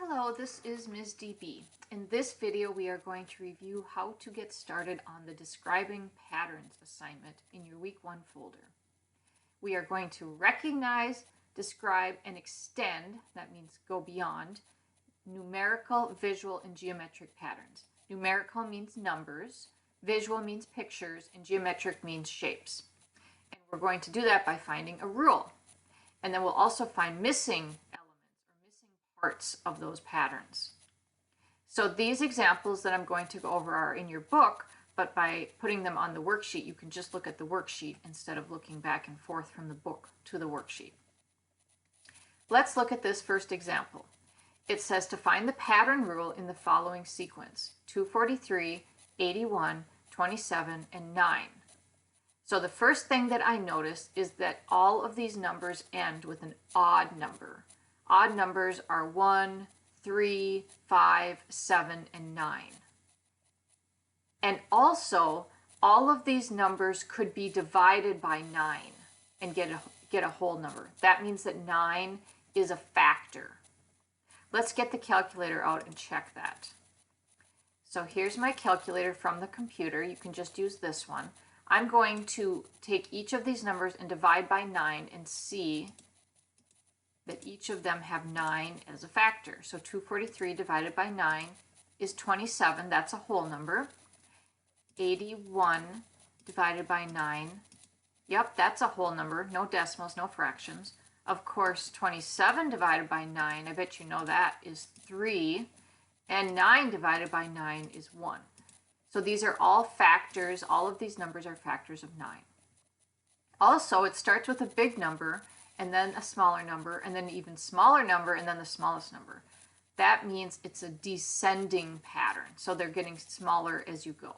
Hello, this is Ms. DB. In this video, we are going to review how to get started on the Describing Patterns assignment in your Week 1 folder. We are going to recognize, describe, and extend, that means go beyond, numerical, visual, and geometric patterns. Numerical means numbers, visual means pictures, and geometric means shapes. And we're going to do that by finding a rule. And then we'll also find missing parts of those patterns. So these examples that I'm going to go over are in your book, but by putting them on the worksheet, you can just look at the worksheet instead of looking back and forth from the book to the worksheet. Let's look at this first example. It says to find the pattern rule in the following sequence: 243, 81, 27, and 9. So the first thing that I notice is that all of these numbers end with an odd number. Odd numbers are 1, 3, 5, 7, and 9. And also, all of these numbers could be divided by 9 and get a whole number. That means that 9 is a factor. Let's get the calculator out and check that. So here's my calculator from the computer. You can just use this one. I'm going to take each of these numbers and divide by 9 and see that each of them have 9 as a factor. So 243 divided by 9 is 27. That's a whole number. 81 divided by 9. Yep, that's a whole number. No decimals, no fractions. Of course, 27 divided by 9, I bet you know that, is 3. And 9 divided by 9 is 1. So these are all factors. All of these numbers are factors of 9. Also, it starts with a big number, and then a smaller number, and then an even smaller number, and then the smallest number. That means it's a descending pattern. So they're getting smaller as you go.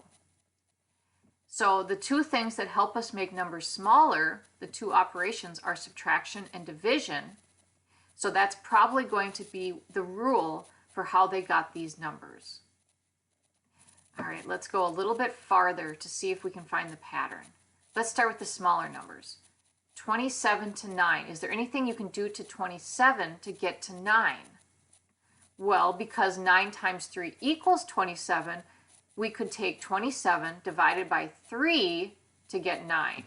So the two things that help us make numbers smaller, the two operations, are subtraction and division. So that's probably going to be the rule for how they got these numbers. All right, let's go a little bit farther to see if we can find the pattern. Let's start with the smaller numbers. 27 to 9. Is there anything you can do to 27 to get to 9? Well, because 9 times 3 equals 27, we could take 27 divided by 3 to get 9.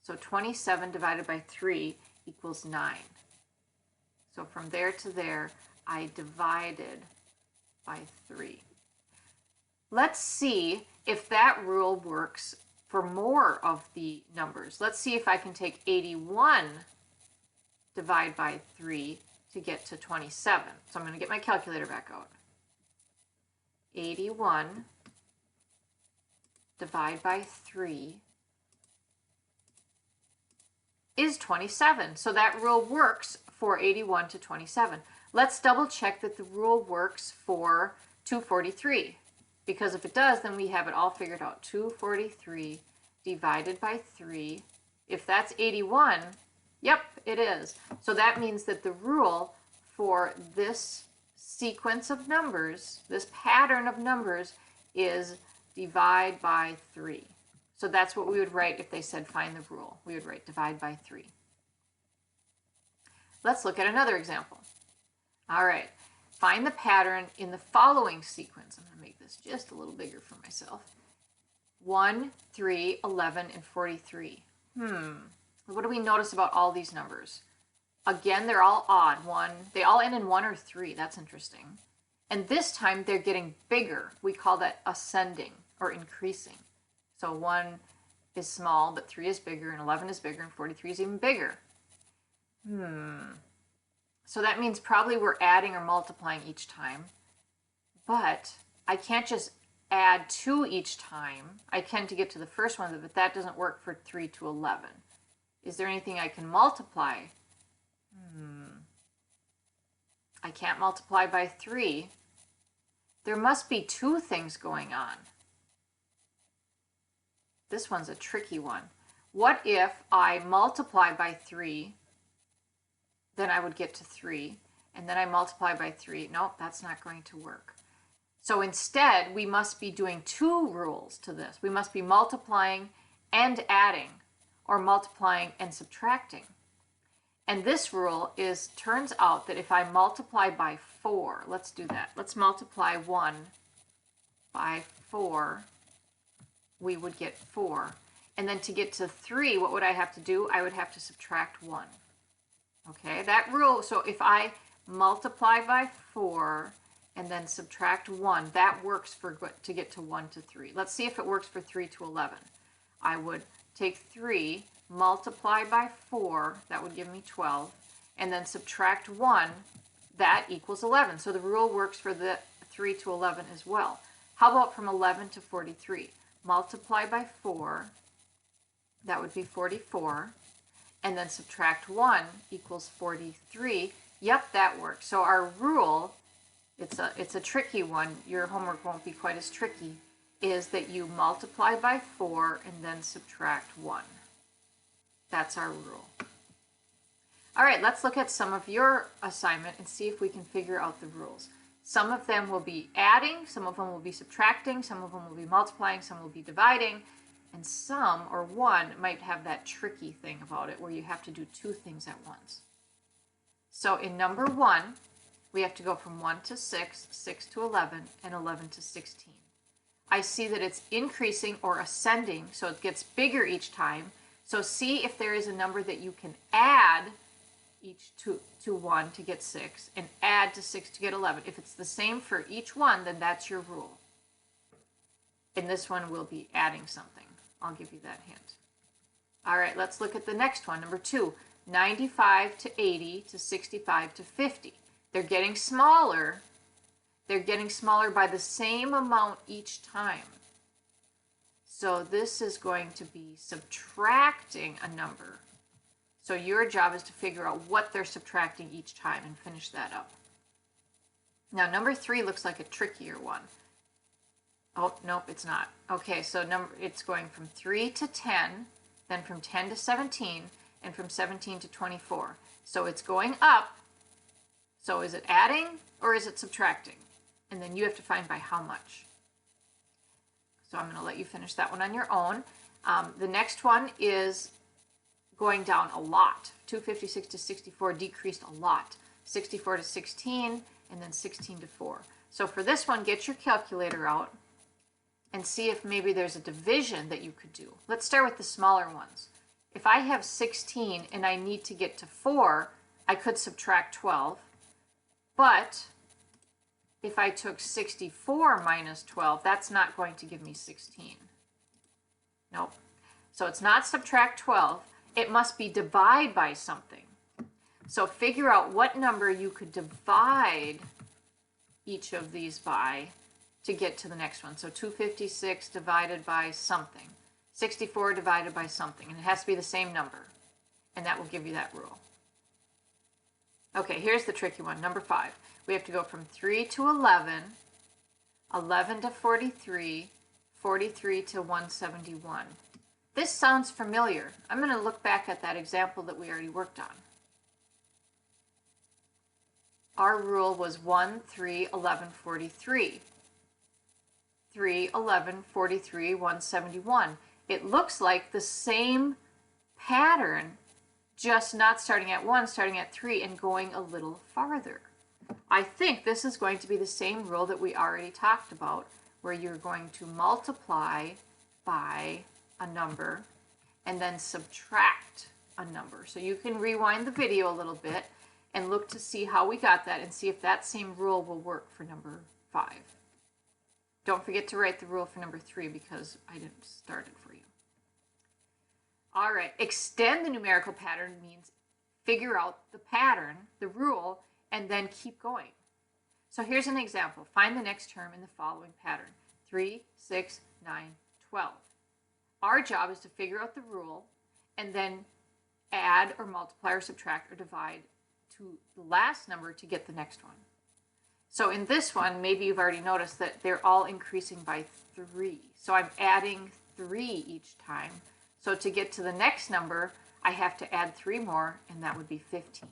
So 27 divided by 3 equals 9. So from there to there, I divided by 3. Let's see if that rule works for more of the numbers. Let's see if I can take 81 divide by 3 to get to 27. So I'm going to get my calculator back out. 81 divide by 3 is 27. So that rule works for 81 to 27. Let's double check that the rule works for 243. Because if it does, then we have it all figured out. 243 divided by 3. If that's 81, yep, it is. So that means that the rule for this sequence of numbers, this pattern of numbers, is divide by 3. So that's what we would write if they said find the rule. We would write divide by 3. Let's look at another example. All right. Find the pattern in the following sequence. I'm going to make this just a little bigger for myself. 1, 3, 11, and 43. What do we notice about all these numbers? Again, they're all odd. They all end in 1 or 3. That's interesting. And this time, they're getting bigger. We call that ascending or increasing. So 1 is small, but 3 is bigger, and 11 is bigger, and 43 is even bigger. So that means probably we're adding or multiplying each time, but I can't just add 2 each time. I can to get to the first one, but that doesn't work for 3 to 11. Is there anything I can multiply? I can't multiply by 3. There must be 2 things going on. This one's a tricky one. What if I multiply by 3? Then I would get to 3, and then I multiply by 3. Nope, that's not going to work. So instead, we must be doing 2 rules to this. We must be multiplying and adding, or multiplying and subtracting. And this rule turns out that if I multiply by 4, let's do that. Let's multiply 1 by 4, we would get 4. And then to get to 3, what would I have to do? I would have to subtract 1. Okay, that rule, so if I multiply by 4 and then subtract 1, that works to get to 1 to 3. Let's see if it works for 3 to 11. I would take 3, multiply by 4, that would give me 12, and then subtract 1, that equals 11. So the rule works for the 3 to 11 as well. How about from 11 to 43? Multiply by 4, that would be 44, and then subtract 1 equals 43. Yep, that works. So our rule, it's a tricky one, your homework won't be quite as tricky, is that you multiply by 4 and then subtract 1. That's our rule. All right, let's look at some of your assignment and see if we can figure out the rules. Some of them will be adding, some of them will be subtracting, some of them will be multiplying, some will be dividing, and some, or one, might have that tricky thing about it where you have to do 2 things at once. So in number 1, we have to go from 1 to 6, 6 to 11, and 11 to 16. I see that it's increasing or ascending, so it gets bigger each time. So see if there is a number that you can add each to 1 to get 6 and add to 6 to get 11. If it's the same for each one, then that's your rule. And this one will be adding something. I'll give you that hint. All right, let's look at the next one. Number 2, 95 to 80 to 65 to 50. They're getting smaller. They're getting smaller by the same amount each time. So this is going to be subtracting a number. So your job is to figure out what they're subtracting each time and finish that up. Now number 3 looks like a trickier one. Oh, nope, it's not. Okay, so it's going from 3 to 10, then from 10 to 17, and from 17 to 24. So it's going up. So is it adding or is it subtracting? And then you have to find by how much. So I'm going to let you finish that one on your own. The next one is going down a lot. 256 to 64 decreased a lot. 64 to 16, and then 16 to 4. So for this one, get your calculator out and see if maybe there's a division that you could do. Let's start with the smaller ones. If I have 16 and I need to get to 4, I could subtract 12. But if I took 64 minus 12, that's not going to give me 16. Nope. So it's not subtract 12. It must be divide by something. So figure out what number you could divide each of these by to get to the next one. So 256 divided by something. 64 divided by something. And it has to be the same number. And that will give you that rule. Okay, here's the tricky one. Number 5. We have to go from 3 to 11, 11 to 43, 43 to 171. This sounds familiar. I'm going to look back at that example that we already worked on. Our rule was 1, 3, 11, 43. 3, 11, 43, 171. It looks like the same pattern, just not starting at 1, starting at 3, and going a little farther. I think this is going to be the same rule that we already talked about, where you're going to multiply by a number and then subtract a number. So you can rewind the video a little bit and look to see how we got that and see if that same rule will work for number 5. Don't forget to write the rule for number 3 because I didn't start it for you. All right, extend the numerical pattern means figure out the pattern, the rule, and then keep going. So here's an example. Find the next term in the following pattern. 3, 6, 9, 12. Our job is to figure out the rule and then add or multiply or subtract or divide to the last number to get the next one. So in this one, maybe you've already noticed that they're all increasing by 3. So I'm adding 3 each time. So to get to the next number, I have to add 3 more, and that would be 15.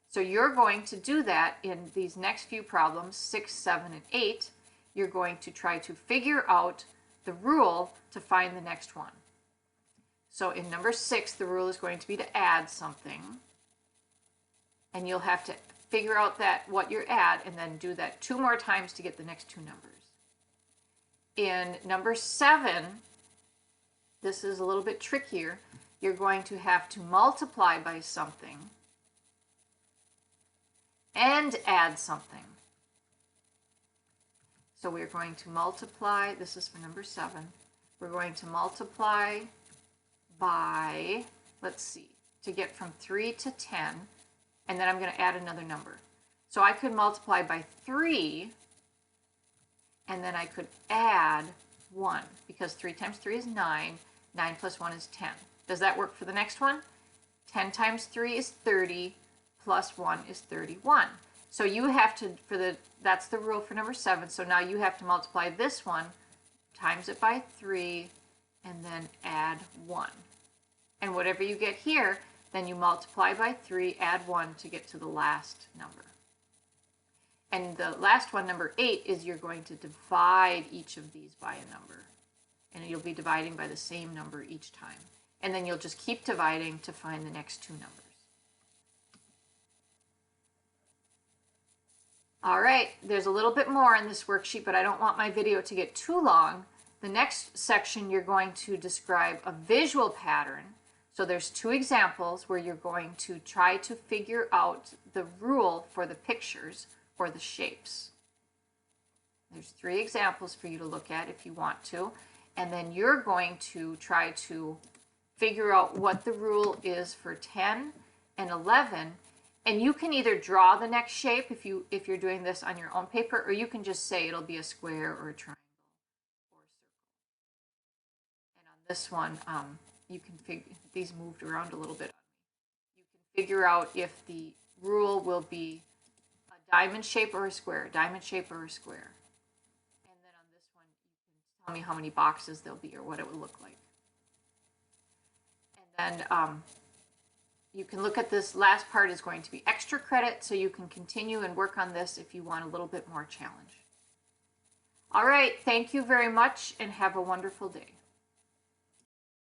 So you're going to do that in these next few problems, 6, 7, and 8. You're going to try to figure out the rule to find the next one. So in number 6, the rule is going to be to add something. and you'll have to figure out that what you're at and then do that 2 more times to get the next 2 numbers. In number 7, this is a little bit trickier. You're going to have to multiply by something and add something. So we're going to multiply, this is for number 7, we're going to multiply by, let's see, to get from 3 to 10, and then I'm going to add another number. So I could multiply by 3, and then I could add 1, because 3 times 3 is 9, 9 plus 1 is 10. Does that work for the next one? 10 times 3 is 30, plus 1 is 31. So you have to, that's the rule for number 7, so now you have to multiply this one, times it by 3, and then add 1. And whatever you get here, then you multiply by 3, add 1 to get to the last number. And the last one, number 8, is you're going to divide each of these by a number. And you'll be dividing by the same number each time. And then you'll just keep dividing to find the next 2 numbers. All right, there's a little bit more in this worksheet, but I don't want my video to get too long. The next section, you're going to describe a visual pattern. So there's 2 examples where you're going to try to figure out the rule for the pictures or the shapes. There's 3 examples for you to look at if you want to. And then you're going to try to figure out what the rule is for 10 and 11. And you can either draw the next shape if you're doing this on your own paper, or you can just say it'll be a square or a triangle or a circle. And on this one, you can figure, these moved around a little bit. You can figure out if the rule will be a diamond shape or a square, diamond shape or a square. And then on this one, you can tell me how many boxes there'll be or what it would look like. And then you can look at this last part is going to be extra credit, so you can continue and work on this if you want a little bit more challenge. All right, thank you very much and have a wonderful day.